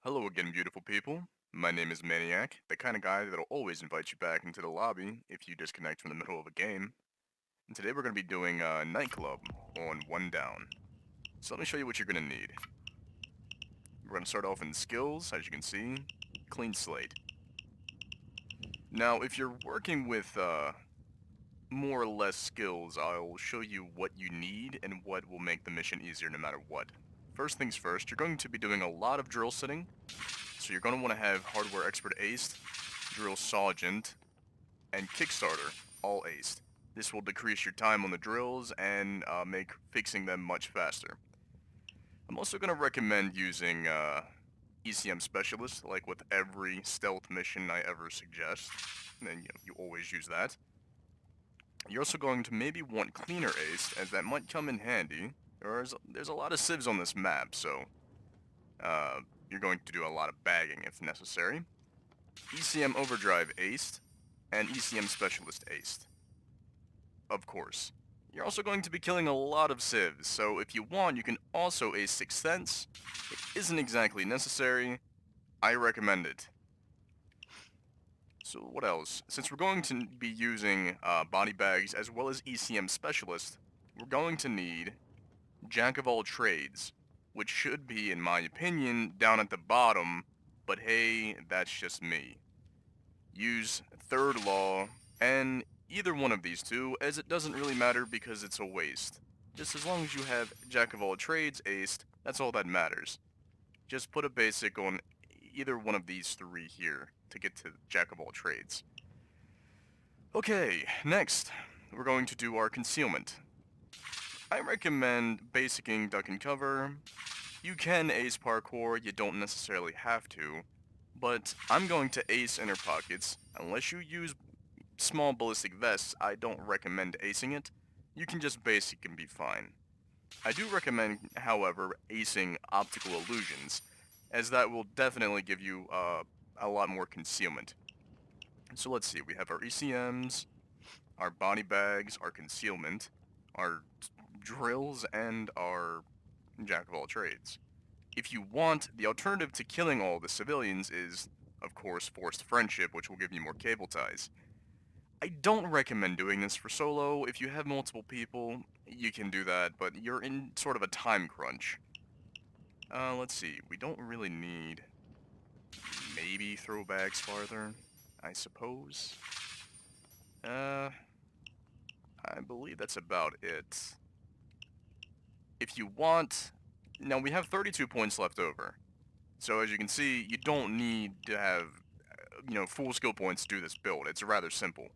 Hello again, beautiful people. My name is Maniac, the kind of guy that'll always invite you back into the lobby if you disconnect from the middle of a game. And today we're going to be doing Nightclub on one down. So let me show you what you're going to need. We're going to start off in skills, as you can see, clean slate. Now, if you're working with more or less skills, I'll show you what you need and what will make the mission easier no matter what. First things first, you're going to be doing a lot of drill sitting. So you're going to want to have Hardware Expert aced, Drill Sergeant, and Kickstarter all aced. This will decrease your time on the drills and make fixing them much faster. I'm also going to recommend using ECM Specialist, like with every stealth mission I ever suggest. And you always use that. You're also going to maybe want Cleaner aced, as that might come in handy. There's a lot of civs on this map, so you're going to do a lot of bagging if necessary. ECM Overdrive aced, and ECM Specialist aced. Of course. You're also going to be killing a lot of civs, so if you want, you can also ace Sixth Sense. It isn't exactly necessary. I recommend it. So what else? Since we're going to be using body bags as well as ECM Specialist, we're going to need Jack of all trades, which should be, in my opinion, down at the bottom, but hey, that's just me. Use third law, and either one of these two, as it doesn't really matter because it's a waste. Just as long as you have Jack of all trades aced, that's all that matters. Just put a basic on either one of these three here to get to Jack of all trades. Okay, next, we're going to do our concealment. I recommend basicing duck and cover. You can ace parkour, you don't necessarily have to, but I'm going to ace inner pockets. Unless you use small ballistic vests, I don't recommend acing it. You can just basic and be fine. I do recommend, however, acing optical illusions, as that will definitely give you a lot more concealment. So let's see, we have our ECMs, our body bags, our concealment, our drills, and our Jack of all trades. If you want, the alternative to killing all the civilians is, of course, forced friendship, which will give you more cable ties. I don't recommend doing this for solo. If you have multiple people, you can do that, but you're in sort of a time crunch. Let's see, we don't really need maybe throwbacks farther, I suppose. I believe that's about it. If you want, now we have 32 points left over. So as you can see, you don't need to have, full skill points to do this build. It's rather simple.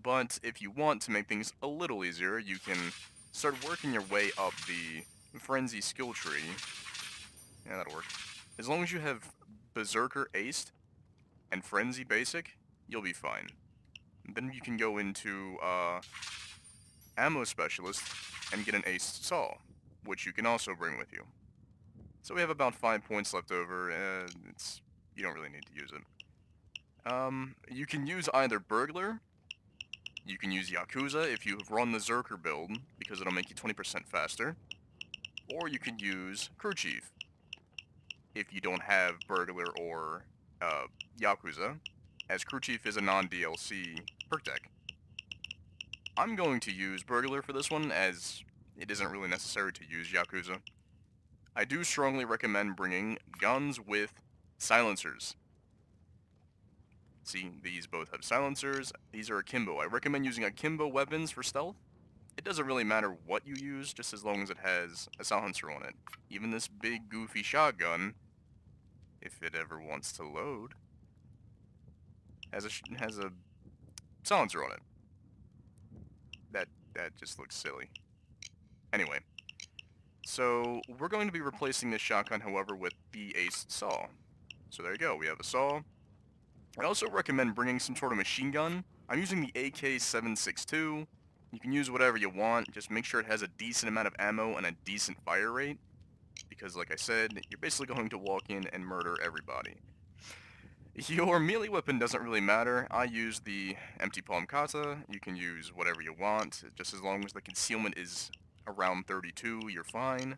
But if you want to make things a little easier, you can start working your way up the Frenzy skill tree. Yeah, that'll work. As long as you have Berserker aced and Frenzy basic, you'll be fine. Then you can go into Ammo Specialist and get an aced Saw, which you can also bring with you. So we have about 5 points left over, and you don't really need to use it. You can use either Burglar, you can use Yakuza if you run the Zerker build, because it'll make you 20% faster, or you can use Crew Chief if you don't have Burglar or Yakuza, as Crew Chief is a non-DLC perk deck. I'm going to use Burglar for this one, as it isn't really necessary to use Yakuza. I do strongly recommend bringing guns with silencers. See, these both have silencers. These are akimbo. I recommend using akimbo weapons for stealth. It doesn't really matter what you use, just as long as it has a silencer on it. Even this big goofy shotgun, if it ever wants to load, has a silencer on it. That just looks silly. Anyway, so we're going to be replacing this shotgun, however, with the aced saw. So there you go, we have a saw. I also recommend bringing some sort of machine gun. I'm using the AK-762. You can use whatever you want, just make sure it has a decent amount of ammo and a decent fire rate. Because like I said, you're basically going to walk in and murder everybody. Your melee weapon doesn't really matter. I use the empty palm kata. You can use whatever you want, just as long as the concealment is around 32, you're fine.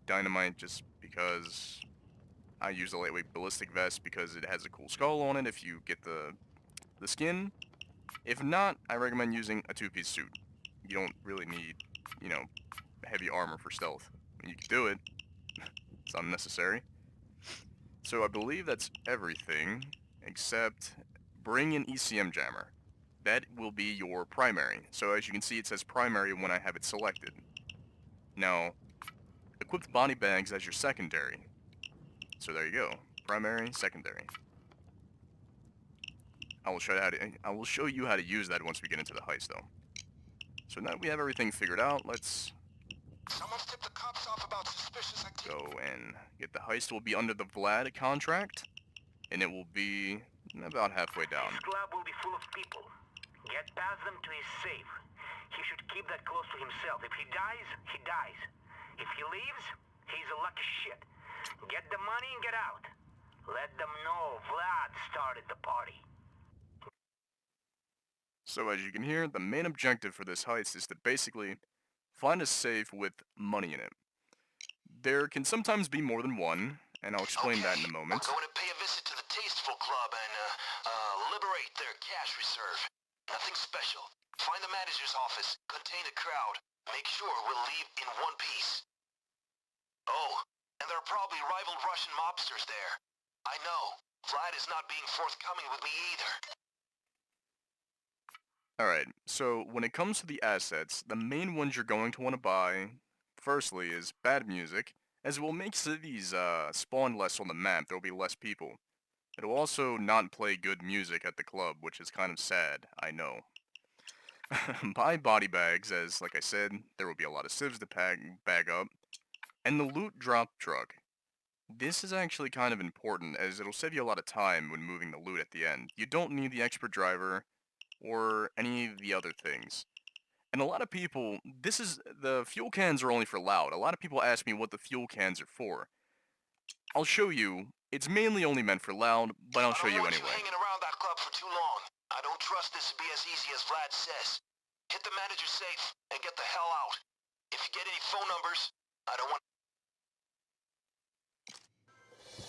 Dynamite, just because I use the lightweight ballistic vest because it has a cool skull on it if you get the skin. If not, I recommend using a two-piece suit. You don't really need, you know, heavy armor for stealth. You can do it. It's unnecessary. So I believe that's everything, except bring an ECM jammer. That will be your primary. So as you can see, it says primary when I have it selected. Now, equip the body bags as your secondary. So there you go. Primary, secondary. I will show you how to use that once we get into the heist, though. So now that we have everything figured out, let's Someone's tipped the cops off about suspicious activity. go and get the heist. Will be under the Vlad contract, and it will be about halfway down. His club will be full of people. Get past them to his safe. He should keep that close to himself. If he dies, he dies. If he leaves, he's a lucky shit. Get the money and get out. Let them know Vlad started the party. So as you can hear, the main objective for this heist is to basically find a safe with money in it. There can sometimes be more than one, and I'll explain that in a moment. We're going to pay a visit to the Tasteful Club and liberate their cash reserve. Nothing special. Find the manager's office, contain the crowd. Make sure we'll leave in one piece. Oh, and there are probably rival Russian mobsters there. I know. Vlad is not being forthcoming with me either. Alright, so when it comes to the assets, the main ones you're going to want to buy, firstly, is bad music, as it will make cities spawn less on the map. There will be less people. It will also not play good music at the club, which is kind of sad, I know. Buy body bags, as, like I said, there will be a lot of civs to bag up. And the loot drop truck. This is actually kind of important, as it'll save you a lot of time when moving the loot at the end. You don't need the expert driver, or any of the other things. And a lot of people, the fuel cans are only for loud. A lot of people ask me what the fuel cans are for. I'll show you. It's mainly only meant for loud, but I'll show you anyway. I don't want you hanging around that club for too long. I don't trust this to be as easy as Vlad says. Hit the manager's safe and get the hell out. If you get any phone numbers, I don't want...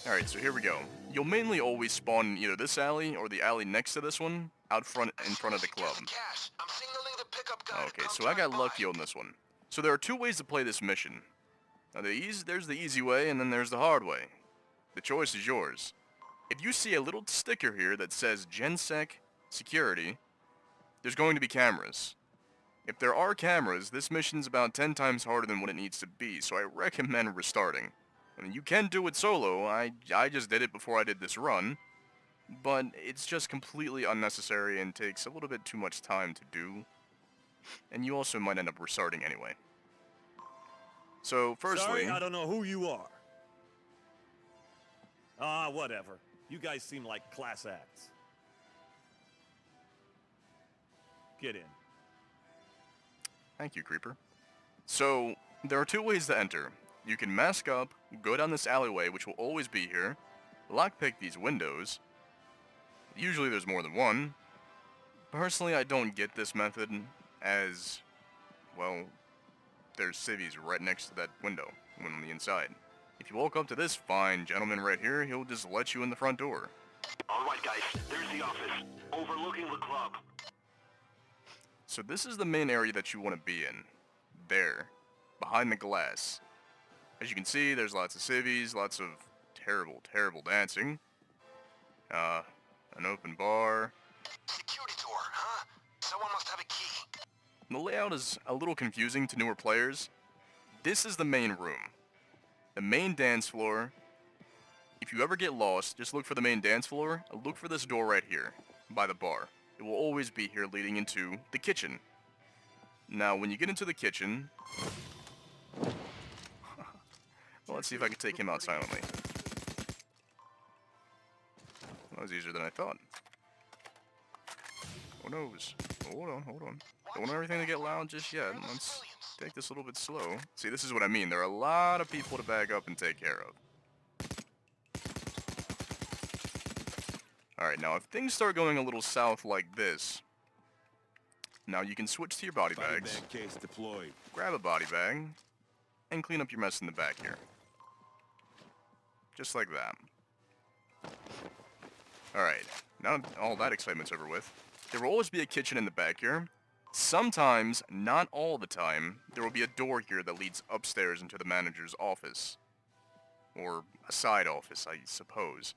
Alright, so here we go. You'll mainly always spawn in either this alley or the alley next to this one, in front of the club. Okay, so I got lucky on this one. So there are two ways to play this mission. Now there's the easy way, and then there's the hard way. The choice is yours. If you see a little sticker here that says GenSec Security, there's going to be cameras. If there are cameras, this mission's about 10 times harder than what it needs to be, so I recommend restarting. I mean, you can do it solo. I just did it before I did this run, but it's just completely unnecessary and takes a little bit too much time to do, and you also might end up restarting anyway. So, firstly... Sorry, I don't know who you are. Whatever. You guys seem like class acts. Get in. Thank you, Creeper. So, there are two ways to enter. You can mask up, go down this alleyway, which will always be here, lockpick these windows. Usually there's more than one. Personally, I don't get this method, as, well, there's civvies right next to that window, when on the inside. If you walk up to this fine gentleman right here, he'll just let you in the front door. Alright guys, there's the office, overlooking the club. So this is the main area that you want to be in. There. Behind the glass. As you can see, there's lots of civvies, lots of terrible, terrible dancing. An open bar. Security door, huh? Someone must have a key. The layout is a little confusing to newer players. This is the main room. The main dance floor. If you ever get lost, just look for the main dance floor, and look for this door right here, by the bar. It will always be here leading into the kitchen. Now, when you get into the kitchen... Well, let's see if I can take him out silently. That was easier than I thought. Oh noes. Hold on. Don't want everything to get loud just yet. Let's take this a little bit slow. See, this is what I mean. There are a lot of people to bag up and take care of. Alright, now if things start going a little south like this, now you can switch to your body bags. Body bag case deployed. Grab a body bag, and clean up your mess in the back here. Just like that. Alright, now all that excitement's over with. There will always be a kitchen in the back here. Sometimes, not all the time, there will be a door here that leads upstairs into the manager's office. Or a side office, I suppose.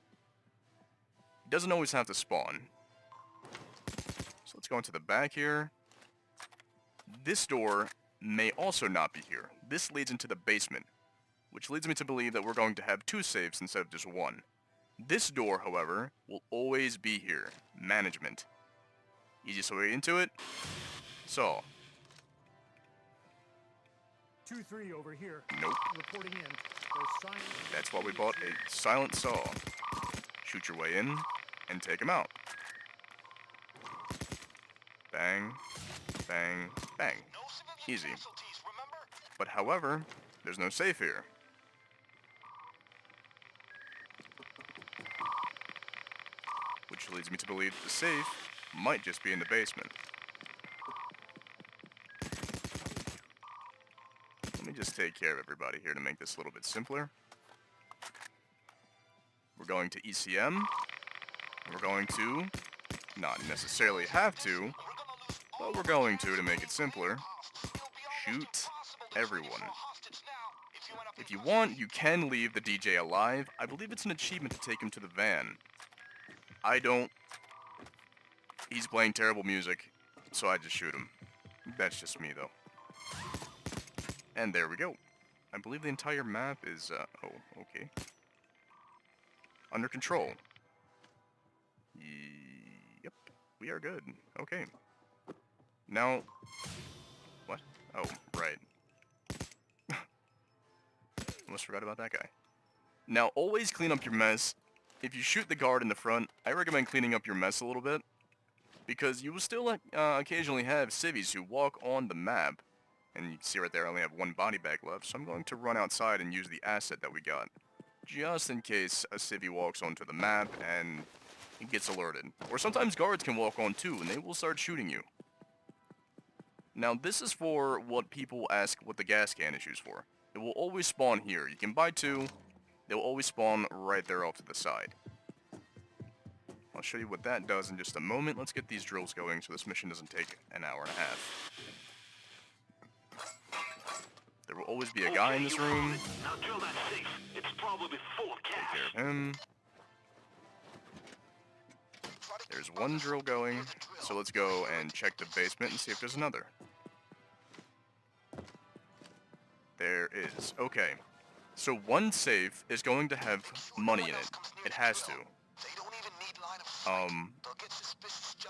It doesn't always have to spawn. So let's go into the back here. This door may also not be here. This leads into the basement, which leads me to believe that we're going to have 2 safes instead of just 1. This door, however, will always be here. Management. Easiest way into it? So. 2-3 over here. Nope. Reporting in. There's silent. That's why we bought a silent saw. Shoot your way in, and take him out. Bang, bang, bang. No civilian Easy. casualties, remember? But however, there's no safe here. Which leads me to believe the safe might just be in the basement. Let me just take care of everybody here to make this a little bit simpler. We're going to ECM. We're going to, not necessarily have to, but we're going to make it simpler, shoot everyone. If you want, you can leave the DJ alive. I believe it's an achievement to take him to the van. I don't. He's playing terrible music, so I just shoot him. That's just me, though. And there we go. I believe the entire map is, oh, okay. Under control. Yep, we are good. Okay. Now, what? Oh, right. Almost forgot about that guy. Now, always clean up your mess. If you shoot the guard in the front, I recommend cleaning up your mess a little bit, because you will still occasionally have civvies who walk on the map, and you can see right there I only have 1 body bag left, so I'm going to run outside and use the asset that we got, just in case a civvy walks onto the map and it gets alerted. Or sometimes guards can walk on too, and they will start shooting you. Now this is for what people ask what the gas can is used for. It will always spawn here. You can buy 2. They'll always spawn right there off to the side. I'll show you what that does in just a moment. Let's get these drills going so this mission doesn't take an hour and a half. There will always be a guy in this room. Now drill that safe. It's probably full of Take cash. care of him. There's 1 drill going, so let's go and check the basement and see if there's another. There is. Okay. So 1 safe is going to have money in it. It has to.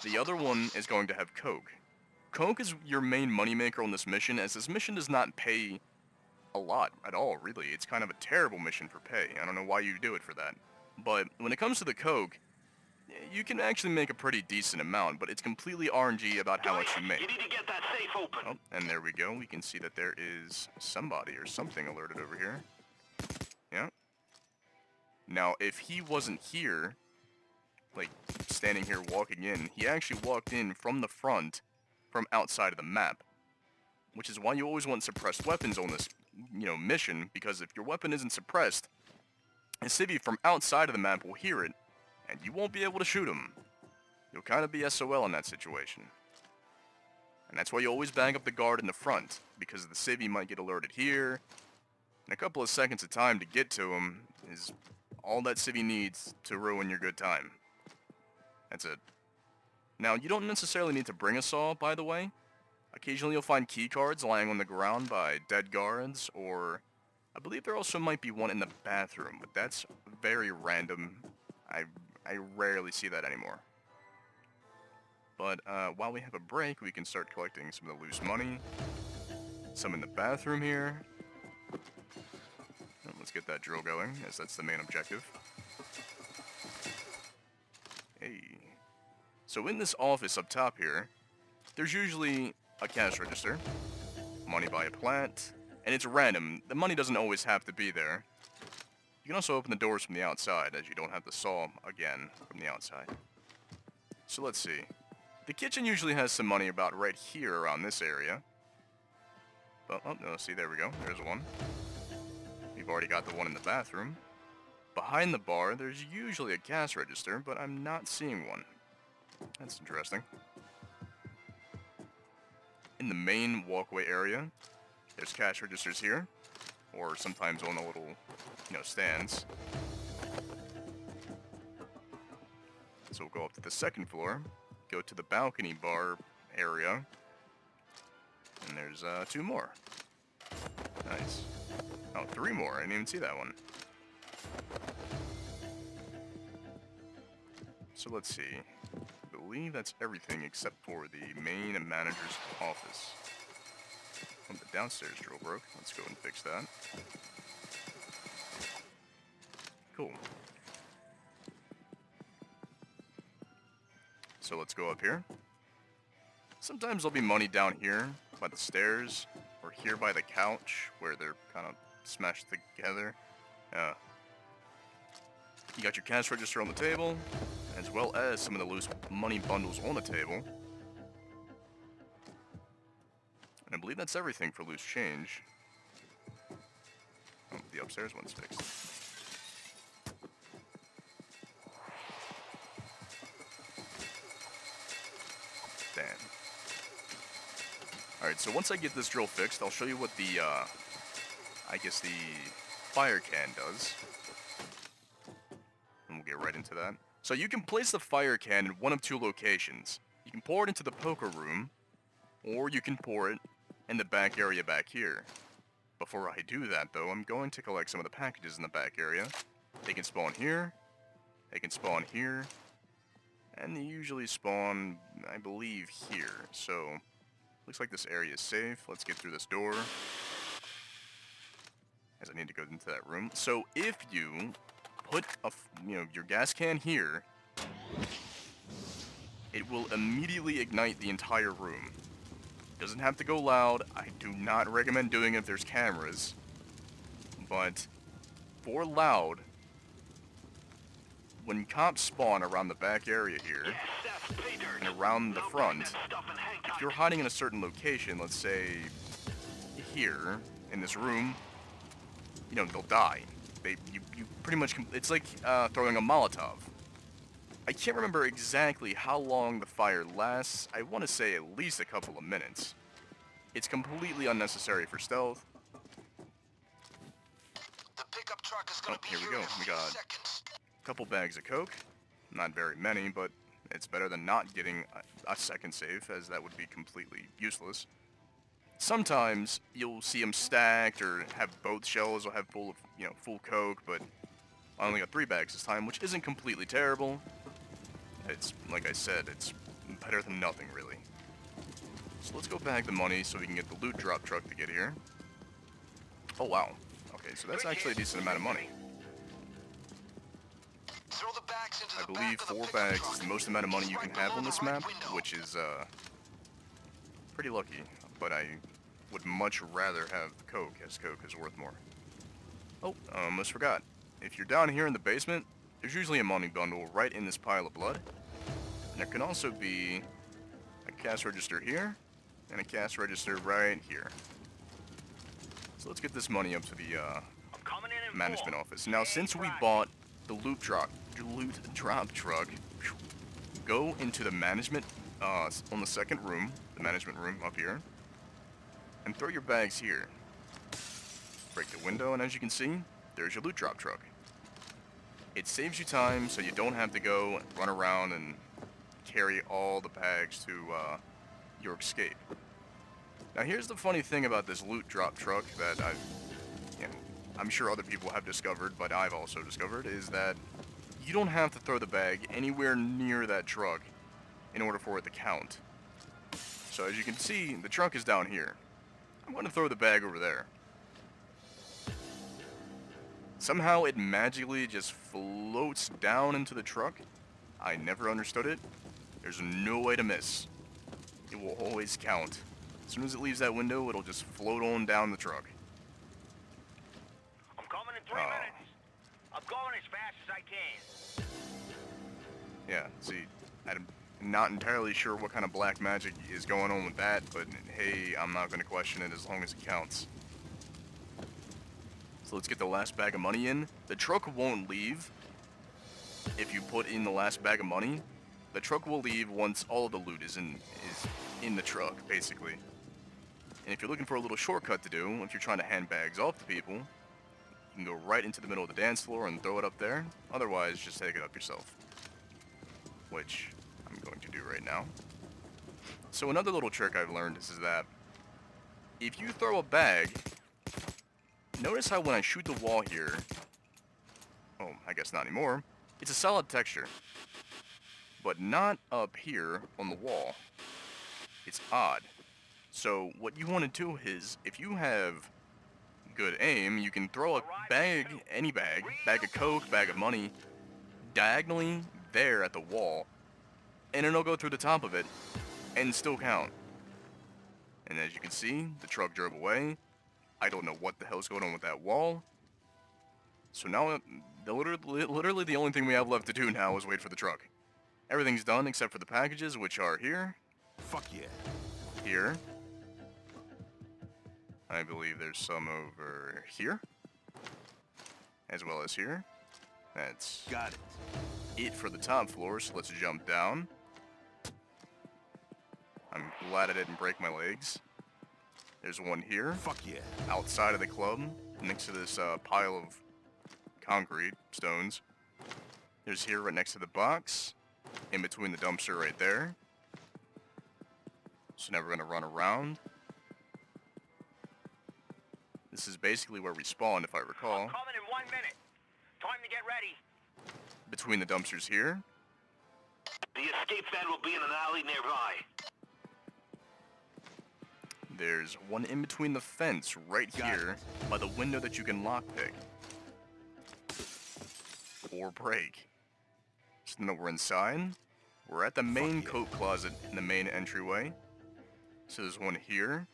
The other one is going to have coke. Coke is your main moneymaker on this mission, as this mission does not pay a lot at all, really. It's kind of a terrible mission for pay. I don't know why you do it for that. But when it comes to the coke, you can actually make a pretty decent amount, but it's completely RNG about how much you make. You need to get that safe open. Oh, and there we go. We can see that there is somebody or something alerted over here. Yeah. Now, if he wasn't here, like, standing here walking in, he actually walked in from the front, from outside of the map. Which is why you always want suppressed weapons on this, mission, because if your weapon isn't suppressed, a civvy from outside of the map will hear it, and you won't be able to shoot him. You'll kind of be SOL in that situation. And that's why you always bang up the guard in the front, because the civvy might get alerted here, and a couple of seconds of time to get to him is all that civvy needs to ruin your good time. That's it. Now, you don't necessarily need to bring a saw, by the way. Occasionally you'll find key cards lying on the ground by dead guards, or I believe there also might be one in the bathroom, but that's very random. I rarely see that anymore. But while we have a break, we can start collecting some of the loose money. Some in the bathroom here. Let's get that drill going, as that's the main objective. Hey. So in this office up top here, there's usually a cash register, money by a plant, and it's random. The money doesn't always have to be there. You can also open the doors from the outside, as you don't have to saw again from the outside. So let's see. The kitchen usually has some money about right here around this area. But, oh, no, see, there we go. There's one. We've already got the one in the bathroom. Behind the bar, there's usually a cash register, but I'm not seeing one. That's interesting. In the main walkway area, there's cash registers here, or sometimes on the little, stands. So we'll go up to the second floor, go to the balcony bar area, and there's 2 more. Nice. Oh, 3 more. I didn't even see that one. So let's see. I believe that's everything except for the main manager's office. Oh, the downstairs drill broke. Let's go and fix that. Cool. So let's go up here. Sometimes there'll be money down here by the stairs, or here by the couch, where they're kind of smashed together. You got your cash register on the table, as well as some of the loose money bundles on the table. And I believe that's everything for loose change. Oh, the upstairs one's fixed. Damn. Alright, so once I get this drill fixed, I'll show you what the, I guess the fire can does. And we'll get right into that. So you can place the fire can in one of 2 locations. You can pour it into the poker room, or you can pour it in the back area back here. Before I do that, though, I'm going to collect some of the packages in the back area. They can spawn here, they can spawn here, and they usually spawn, I believe, here. So, looks like this area is safe. Let's get through this door, as I need to go into that room. So, if you put your gas can here, it will immediately ignite the entire room. Doesn't have to go loud. I do not recommend doing it if there's cameras, but for loud, when cops spawn around the back area here and around the front, if you're hiding in a certain location, let's say here in this room, they'll die. You pretty much, it's like throwing a Molotov. I can't remember exactly how long the fire lasts. I want to say at least a couple of minutes. It's completely unnecessary for stealth. The pickup truck is gonna be here we here go. in a We few got seconds. a couple bags of Coke. Not very many, but it's better than not getting a second safe, as that would be completely useless. Sometimes you'll see them stacked or have both shells or have full of, full Coke, but I only got 3 bags this time, which isn't completely terrible. It's, like I said, it's better than nothing, really. So let's go bag the money so we can get the loot drop truck to get here. Oh, wow. Okay, so that's actually a decent amount of money. Throw the bags into I the believe back of the 4 pickup bags truck. is the most amount of money you can Right have below on the this right map, window. which is, pretty lucky. But I would much rather have Coke, as Coke is worth more. Oh, I almost forgot. If you're down here in the basement, there's usually a money bundle right in this pile of blood. And there can also be a cash register here, and a cash register right here. So let's get this money up to the management office. Now, since we bought the loot drop truck, go into the management on the second room, the management room up here, and throw your bags here. Break the window, and as you can see, there's your loot drop truck. It saves you time, so you don't have to go run around and carry all the bags to your escape. Now, here's the funny thing about this loot drop truck that I'm sure other people have discovered, but I've also discovered, is that you don't have to throw the bag anywhere near that truck in order for it to count. So as you can see, the truck is down here. I'm going to throw the bag over there. Somehow it magically just floats down into the truck. I never understood it. There's no way to miss. It will always count. As soon as it leaves that window, it'll just float on down the truck. I'm coming in 3 minutes. I'm going as fast as I can. Yeah, see, I'm not entirely sure what kind of black magic is going on with that, but hey, I'm not going to question it as long as it counts. So let's get the last bag of money in. The truck won't leave if you put in the last bag of money. The truck will leave once all of the loot is in the truck, basically. And if you're looking for a little shortcut to do, if you're trying to hand bags off to people, you can go right into the middle of the dance floor and throw it up there. Otherwise, just take it up yourself. Which I'm going to do right now. So another little trick I've learned is that if you throw a bag, notice how when I shoot the wall here, oh, I guess not anymore, it's a solid texture. But not up here on the wall. It's odd. So what you want to do is, if you have good aim, you can throw a bag, any bag of coke, bag of money, diagonally there at the wall, and it'll go through the top of it, and still count. And as you can see, the truck drove away. I don't know what the hell's going on with that wall. So now, literally the only thing we have left to do now is wait for the truck. Everything's done except for the packages, which are here. Fuck yeah. Here. I believe there's some over here. As well as here. That's Got it. for the top floor, so let's jump down. I'm glad I didn't break my legs. There's one here. Fuck yeah. Outside of the club, next to this pile of concrete stones. There's here right next to the box. In between the dumpster right there. So now we're gonna run around. This is basically where we spawned, if I recall. Coming in 1 minute. Time to get ready. Between the dumpsters here. The escape van will be in an alley nearby. There's one in between the fence right here by the window that you can lockpick. Or break. So now we're inside. We're at the main coat closet in the main entryway. So there's one here.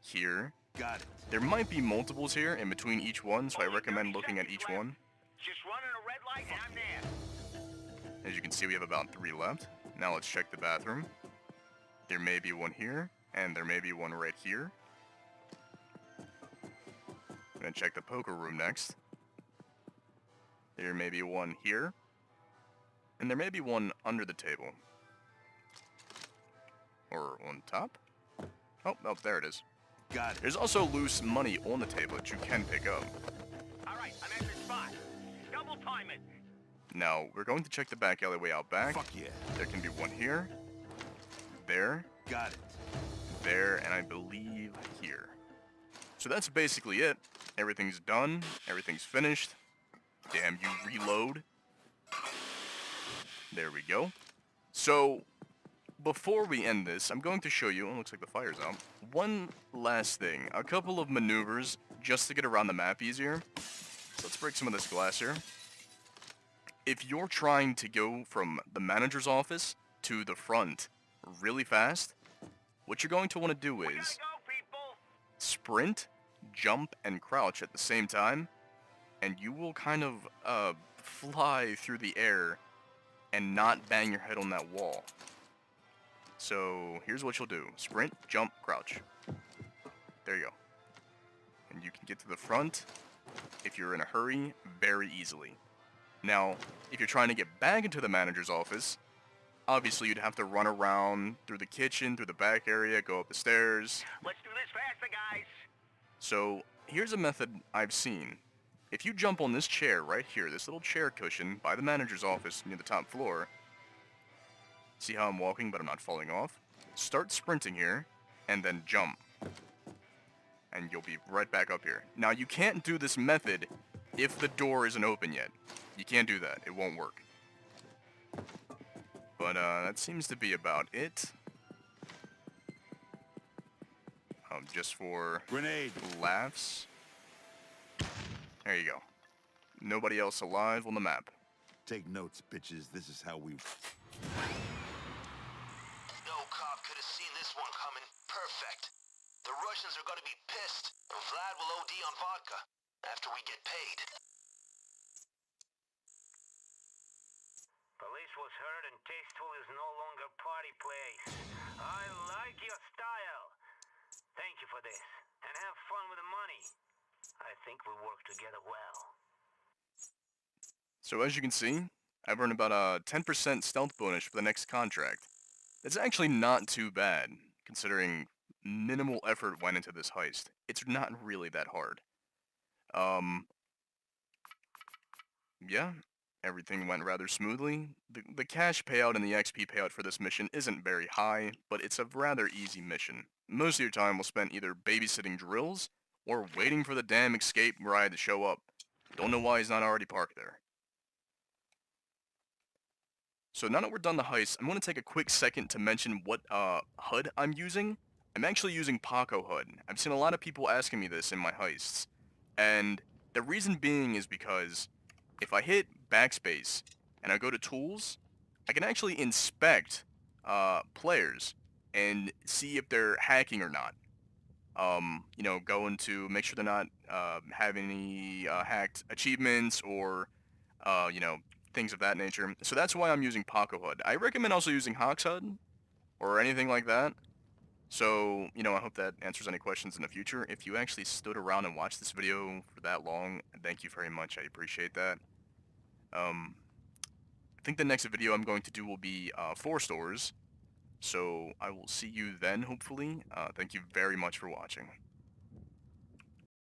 Here. Got it. There might be multiples here in between each one, so I recommend looking at each one. Just running a red light and I'm there. As you can see, we have about 3 left. Now let's check the bathroom. There may be one here, and there may be one right here. I'm gonna check the poker room next. There may be one here. And there may be one under the table. Or on top? Oh, there it is. Got it. There's also loose money on the table that you can pick up. All right, I'm at the spot. Double time it. Now, we're going to check the back alleyway out back. Fuck yeah. There can be one here. There. Got it. There, and I believe here. So that's basically it. Everything's done. Everything's finished. Damn, you reload. There we go. So, before we end this, I'm going to show you, it looks like the fire's out, one last thing. A couple of maneuvers just to get around the map easier. So let's break some of this glass here. If you're trying to go from the manager's office to the front really fast, what you're going to want to do is sprint, jump, and crouch at the same time, and you will kind of fly through the air and not bang your head on that wall. So here's what you'll do. Sprint, jump, crouch. There you go. And you can get to the front, if you're in a hurry, very easily. Now, if you're trying to get back into the manager's office, obviously you'd have to run around through the kitchen, through the back area, go up the stairs. Let's do this faster, guys. So here's a method I've seen. If you jump on this chair right here, this little chair cushion by the manager's office near the top floor, see how I'm walking but I'm not falling off? Start sprinting here, and then jump. And you'll be right back up here. Now you can't do this method if the door isn't open yet. You can't do that, it won't work. But that seems to be about it. Just for Grenade. laughs. There you go. Nobody else alive on the map. Take notes, bitches. This is how we... No cop could have seen this one coming. Perfect. The Russians are gonna be pissed, and Vlad will OD on vodka after we get paid. Police was heard and Tasteful is no longer party place. I like your style. Thank you for this, and have fun with the money. I think we work together well. So as you can see, I've earned about a 10% stealth bonus for the next contract. It's actually not too bad, considering minimal effort went into this heist. It's not really that hard. Um, yeah, everything went rather smoothly. The cash payout and the XP payout for this mission isn't very high, but it's a rather easy mission. Most of your time will spent either babysitting drills, or waiting for the damn escape ride to show up. Don't know why he's not already parked there. So now that we're done the heist, I'm going to take a quick second to mention what HUD I'm using. I'm actually using Paco HUD. I've seen a lot of people asking me this in my heists. And the reason being is because if I hit backspace and I go to tools, I can actually inspect players and see if they're hacking or not. You know, going to make sure they're not having any hacked achievements or, you know, things of that nature. So that's why I'm using Paco HUD. I recommend also using Hox HUD or anything like that. So, you know, I hope that answers any questions in the future. If you actually stood around and watched this video for that long, thank you very much. I appreciate that. I think the next video I'm going to do will be 4 stores. So I will see you then, hopefully. Thank you very much for watching.